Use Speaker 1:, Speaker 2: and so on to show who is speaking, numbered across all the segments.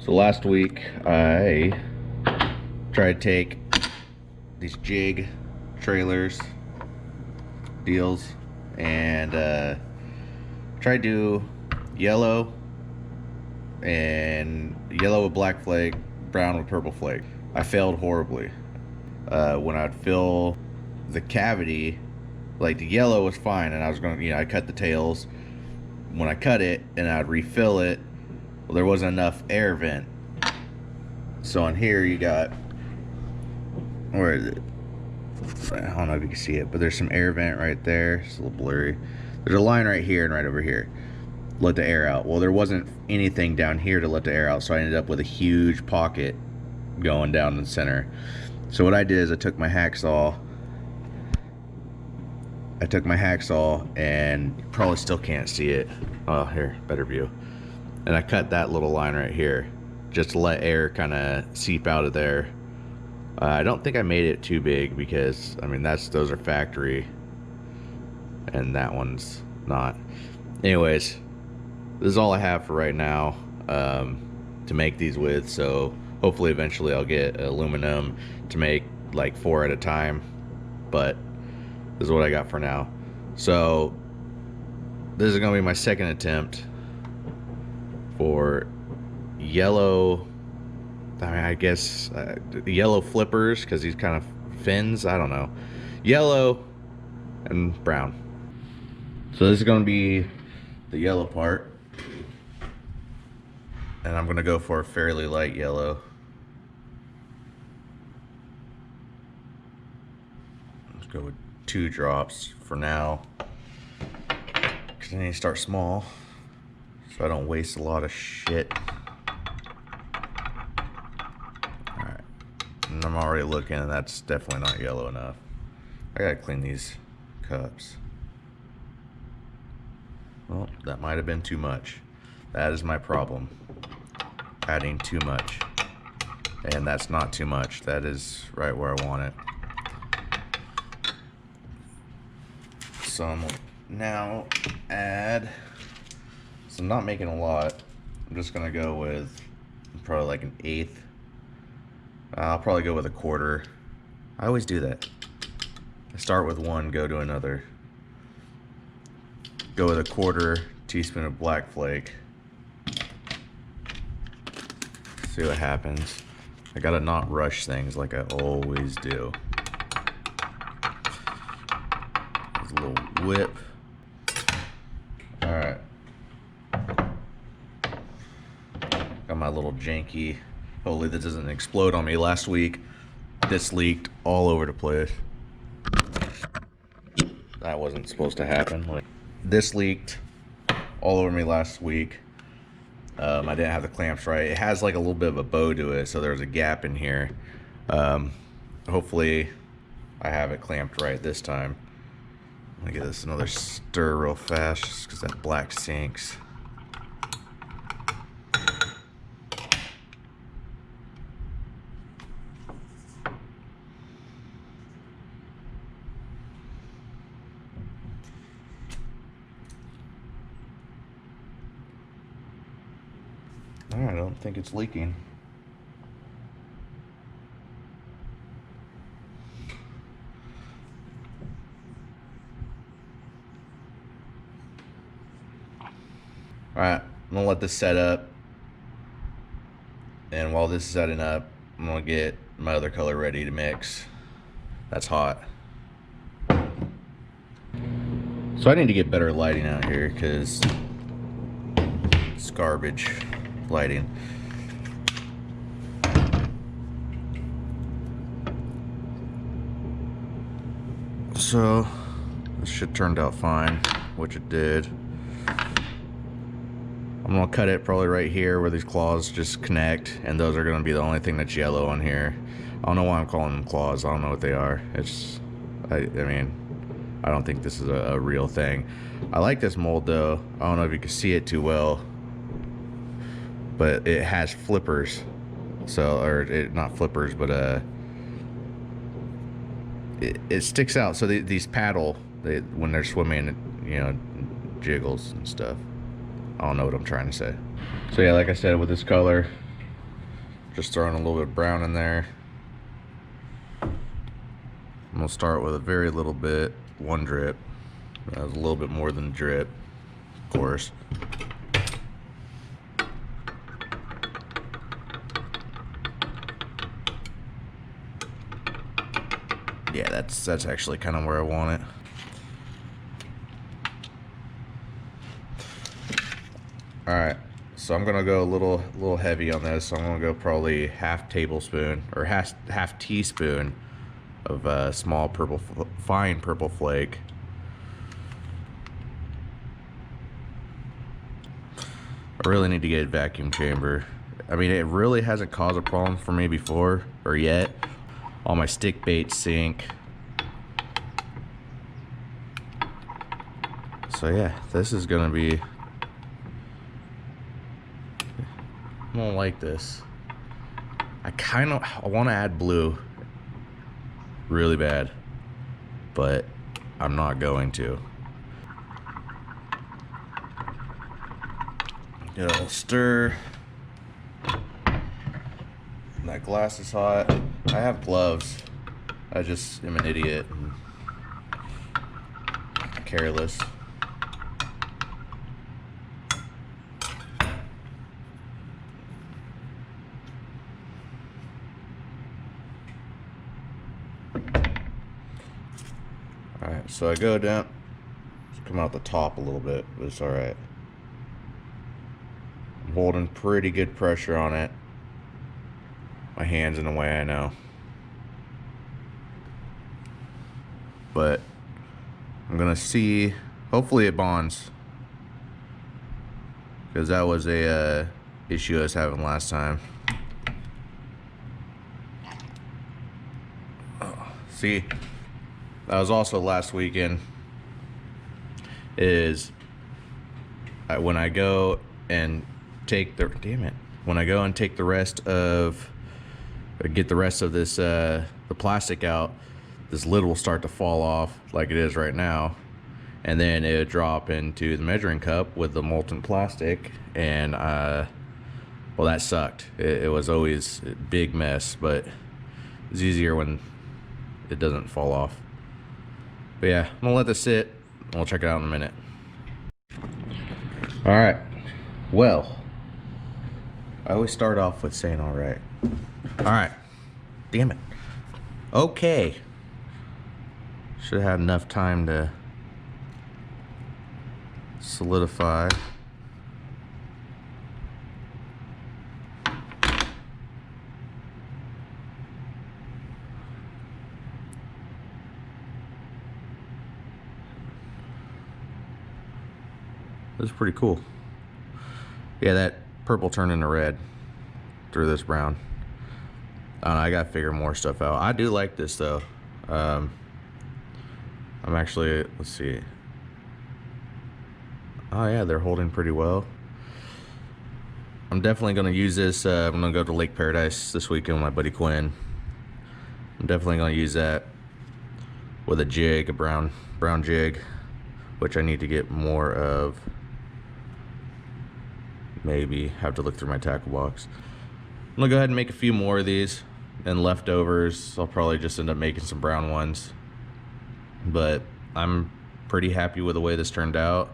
Speaker 1: So last week I tried to take these jig trailers deals and tried to do yellow with black flake, brown with purple flake. I failed horribly. When I'd fill the cavity, like the yellow was fine, and I was going, I cut the tails. When I cut it and I'd refill it, well, there wasn't enough air vent. So on here you got, where is it? I don't know if you can see it, but there's some air vent right there. It's a little blurry. There's a line right here and right over here. Let the air out. Well, there wasn't anything down here to let the air out, so I ended up with a huge pocket going down the center. So what I did is I took my hacksaw and you probably still can't see it. Oh, here, better view. And I cut that little line right here just to let air kind of seep out of there. I don't think I made it too big because, I mean, those are factory and that one's not. Anyways, this is all I have for right now to make these with. So hopefully eventually I'll get aluminum to make like 4 at a time, but this is what I got for now. So this is gonna be my second attempt for yellow, I mean, I guess yellow flippers, because these kind of fins, I don't know, yellow and brown. So this is gonna be the yellow part, and I'm gonna go for a fairly light yellow. Let's go with 2 drops for now, because I need to start small so I don't waste a lot of shit. Alright, and I'm already looking, and that's definitely not yellow enough. I gotta clean these cups. Well, that might have been too much. That is my problem. Adding too much. And that's not too much. That is right where I want it. So I'm now add, so I'm not making a lot. I'm just gonna go with probably like an 1/8. I'll probably go with a 1/4. I always do that. I start with one, go to another. Go with a 1/4 teaspoon of black flake. See what happens. I gotta not rush things like I always do. There's a little whip. Alright. Got my little janky. Hopefully this doesn't explode on me. Last week, this leaked all over the place. That wasn't supposed to happen. Like, this leaked all over me last week. I didn't have the clamps right. It has like a little bit of a bow to it, so there's a gap in here. Hopefully I have it clamped right this time. I'm gonna give this another stir real fast just because that black sinks. I don't think it's leaking. Alright, I'm gonna let this set up. And while this is setting up, I'm gonna get my other color ready to mix. That's hot. So I need to get better lighting out here because it's garbage lighting. So this shit turned out fine, which it did. I'm gonna cut it probably right here where these claws just connect, and those are gonna be the only thing that's yellow on here. I don't know why I'm calling them claws. I don't know what they are. It's, I mean, I don't think this is a real thing. I like this mold though. I don't know if you can see it too well, but it has flippers. So, or it, not flippers, but it sticks out. So these paddle, when they're swimming, you know, jiggles and stuff. I don't know what I'm trying to say. So yeah, like I said, with this color, Just throwing a little bit of brown in there. I'm gonna start with a very little bit, 1 drip. That was a little bit more than a drip, of course. Yeah, that's actually kind of where I want it. All right, so I'm gonna go a little heavy on this. So I'm gonna go probably half tablespoon or half teaspoon of small fine purple flake. I really need to get a vacuum chamber. I mean, it really hasn't caused a problem for me before or yet. All my stick baits sink. So yeah, this is gonna be, I don't like this. I want to add blue really bad, but I'm not going to. Get a little stir. That glass is hot. I have gloves. I just am an idiot and careless. Alright, so I go down, come out the top a little bit, but it's alright. I'm holding pretty good pressure on it. My hand's in the way, I know. But I'm gonna see, hopefully it bonds. Because that was a issue I was having last time. Oh, see, that was also last weekend. Is when I go and take the get the rest of this the plastic out, this lid will start to fall off like it is right now, and then it would drop into the measuring cup with the molten plastic, and well, that sucked. It was always a big mess, but it's easier when it doesn't fall off. But yeah, I'm gonna let this sit and we'll check it out in a minute. All right, well, I always start off with saying all right. All right, damn it. Okay, should have had enough time to solidify. This is pretty cool. Yeah, that purple turned into red through this brown. I gotta figure more stuff out. I do like this though. I'm actually, let's see. Oh yeah, they're holding pretty well. I'm definitely gonna use this. I'm gonna go to Lake Paradise this weekend with my buddy Quinn. I'm definitely gonna use that with a jig, a brown jig, which I need to get more of. Maybe have to look through my tackle box. I'm gonna go ahead and make a few more of these, and leftovers I'll probably just end up making some brown ones. But I'm pretty happy with the way this turned out.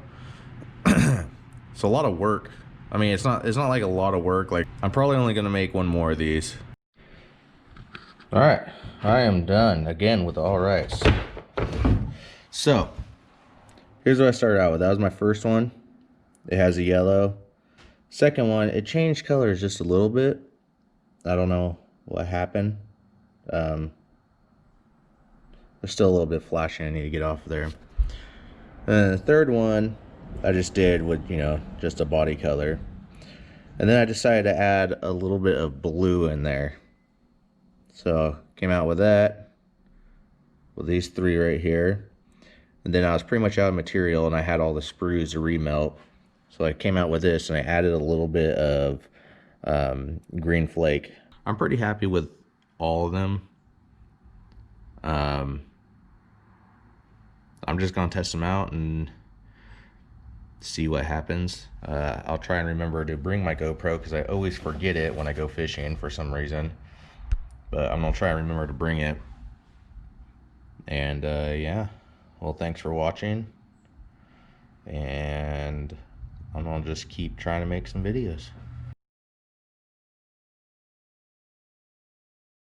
Speaker 1: It's a lot of work. I mean, it's not like a lot of work. Like, I'm probably only gonna make one more of these. All right, I am done again with the all rights. So here's what I started out with. That was my first one. It has a yellow. Second one, it changed colors just a little bit. I don't know what happened. There's still a little bit of flashing I need to get off of there. And the third one I just did with, you know, just a body color. And then I decided to add a little bit of blue in there. So came out with that, with these three right here. And then I was pretty much out of material, and I had all the sprues to remelt. So I came out with this, and I added a little bit of green flake. I'm pretty happy with all of them. I'm just gonna test them out and see what happens. I'll try and remember to bring my GoPro because I always forget it when I go fishing for some reason. But I'm gonna try and remember to bring it. And yeah, well, thanks for watching. And I'm gonna just keep trying to make some videos.